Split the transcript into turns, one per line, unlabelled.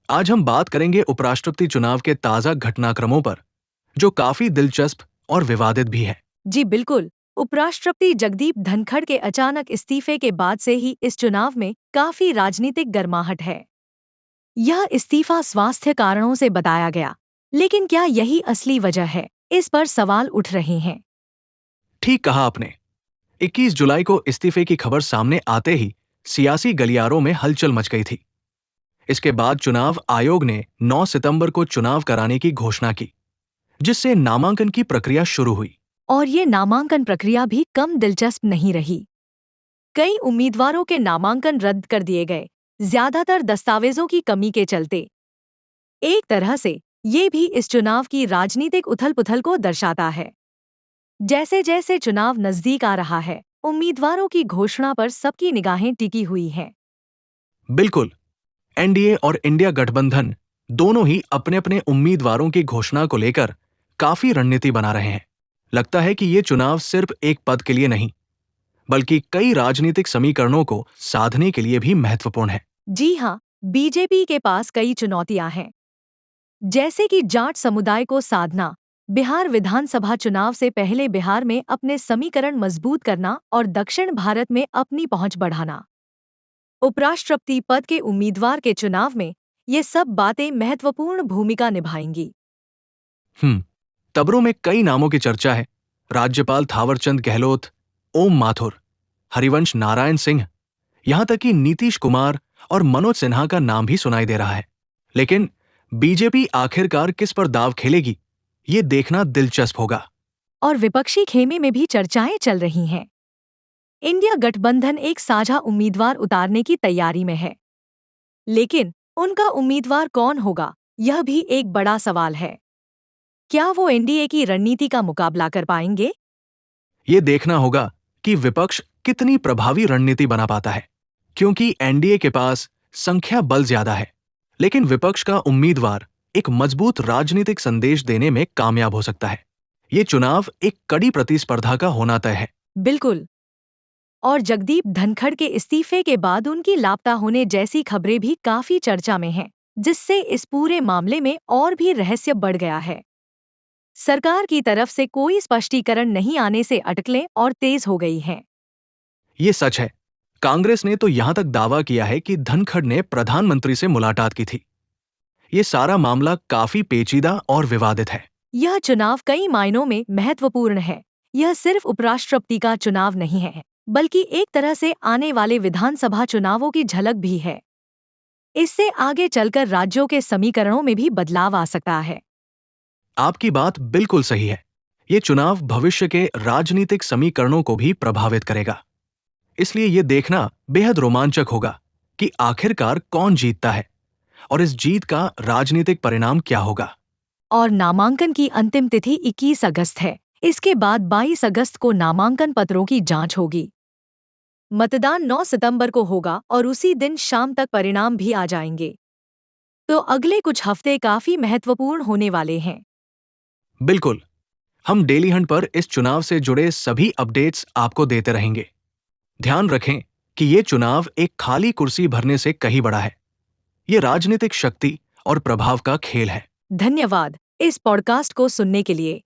आज हम बात करेंगे उपराष्ट्रपति चुनाव के ताजा घटनाक्रमों पर, जो काफी दिलचस्प और विवादित भी है।
जी बिल्कुल। उपराष्ट्रपति जगदीप धनखड़ के अचानक इस्तीफे के बाद से ही इस चुनाव में काफी राजनीतिक गर्माहट है। यह इस्तीफा स्वास्थ्य कारणों से बताया गया, लेकिन क्या यही असली वजह है? इस पर सवाल उठ रहे हैं।
ठीक कहा आपने। 21 जुलाई को इस्तीफे की खबर सामने आते ही सियासी गलियारों में हलचल मच गई थी। इसके बाद चुनाव आयोग ने 9 सितंबर को चुनाव कराने की घोषणा की, जिससे नामांकन की प्रक्रिया शुरू हुई।
और ये नामांकन प्रक्रिया भी कम दिलचस्प नहीं रही। कई उम्मीदवारों के नामांकन रद्द कर दिए गए, ज्यादातर दस्तावेजों की कमी के चलते। एक तरह से ये भी इस चुनाव की राजनीतिक उथल-पुथल को दर्शाता है। जैसे जैसे चुनाव नजदीक आ रहा है, उम्मीदवारों की घोषणा पर सबकी निगाहें टिकी हुई हैं।
बिल्कुल, एनडीए और इंडिया गठबंधन दोनों ही अपने अपने उम्मीदवारों की घोषणा को लेकर काफी रणनीति बना रहे हैं। लगता है कि ये चुनाव सिर्फ एक पद के लिए नहीं, बल्कि कई राजनीतिक समीकरणों को साधने के लिए भी महत्वपूर्ण है।
जी हाँ, बीजेपी के पास कई चुनौतियां हैं, जैसे कि जाट समुदाय को साधना, बिहार विधानसभा चुनाव से पहले बिहार में अपने समीकरण मजबूत करना और दक्षिण भारत में अपनी पहुंच बढ़ाना। उपराष्ट्रपति पद के उम्मीदवार के चुनाव में ये सब बातें महत्वपूर्ण भूमिका निभाएंगी।
तबरों में कई नामों की चर्चा है। राज्यपाल थावरचंद गहलोत, ओम माथुर, हरिवंश नारायण सिंह, यहां तक कि नीतीश कुमार और मनोज सिन्हा का नाम भी सुनाई दे रहा है। लेकिन बीजेपी आखिरकार किस पर दाव खेलेगी, ये देखना दिलचस्प होगा।
और विपक्षी खेमे में भी चर्चाएं चल रही हैं। इंडिया गठबंधन एक साझा उम्मीदवार उतारने की तैयारी में है, लेकिन उनका उम्मीदवार कौन होगा, यह भी एक बड़ा सवाल है। क्या वो एनडीए की रणनीति का मुकाबला कर पाएंगे?
ये देखना होगा कि विपक्ष कितनी प्रभावी रणनीति बना पाता है, क्योंकि एनडीए के पास संख्या बल ज्यादा है, लेकिन विपक्ष का उम्मीदवार एक मजबूत राजनीतिक संदेश देने में कामयाब हो सकता है। ये चुनाव एक कड़ी प्रतिस्पर्धा का होना तय है।
बिल्कुल। और जगदीप धनखड़ के इस्तीफे के बाद उनकी लापता होने जैसी खबरें भी काफी चर्चा में हैं, जिससे इस पूरे मामले में और भी रहस्य बढ़ गया है। सरकार की तरफ से कोई स्पष्टीकरण नहीं आने से अटकलें और तेज हो गई हैं।
ये सच है। कांग्रेस ने तो यहां तक दावा किया है कि धनखड़ ने प्रधानमंत्री से मुलाकात की थी। ये सारा मामला काफी पेचीदा और विवादित है।
यह चुनाव कई मायनों में महत्वपूर्ण है। यह सिर्फ उपराष्ट्रपति का चुनाव नहीं है, बल्कि एक तरह से आने वाले विधानसभा चुनावों की झलक भी है। इससे आगे चलकर राज्यों के समीकरणों में भी बदलाव आ सकता है।
आपकी बात बिल्कुल सही है। ये चुनाव भविष्य के राजनीतिक समीकरणों को भी प्रभावित करेगा। इसलिए ये देखना बेहद रोमांचक होगा कि आखिरकार कौन जीतता है और इस जीत का राजनीतिक परिणाम क्या होगा।
और नामांकन की अंतिम तिथि 21 अगस्त है। इसके बाद 22 अगस्त को नामांकन पत्रों की जांच होगी। मतदान 9 सितंबर को होगा और उसी दिन शाम तक परिणाम भी आ जाएंगे। तो अगले कुछ हफ्ते काफी महत्वपूर्ण होने वाले हैं।
बिल्कुल, हम डेली हंट पर इस चुनाव से जुड़े सभी अपडेट्स आपको देते रहेंगे। ध्यान रखें कि ये चुनाव एक खाली कुर्सी भरने से कहीं बड़ा है। ये राजनीतिक शक्ति और प्रभाव का खेल है।
धन्यवाद इस पॉडकास्ट को सुनने के लिए।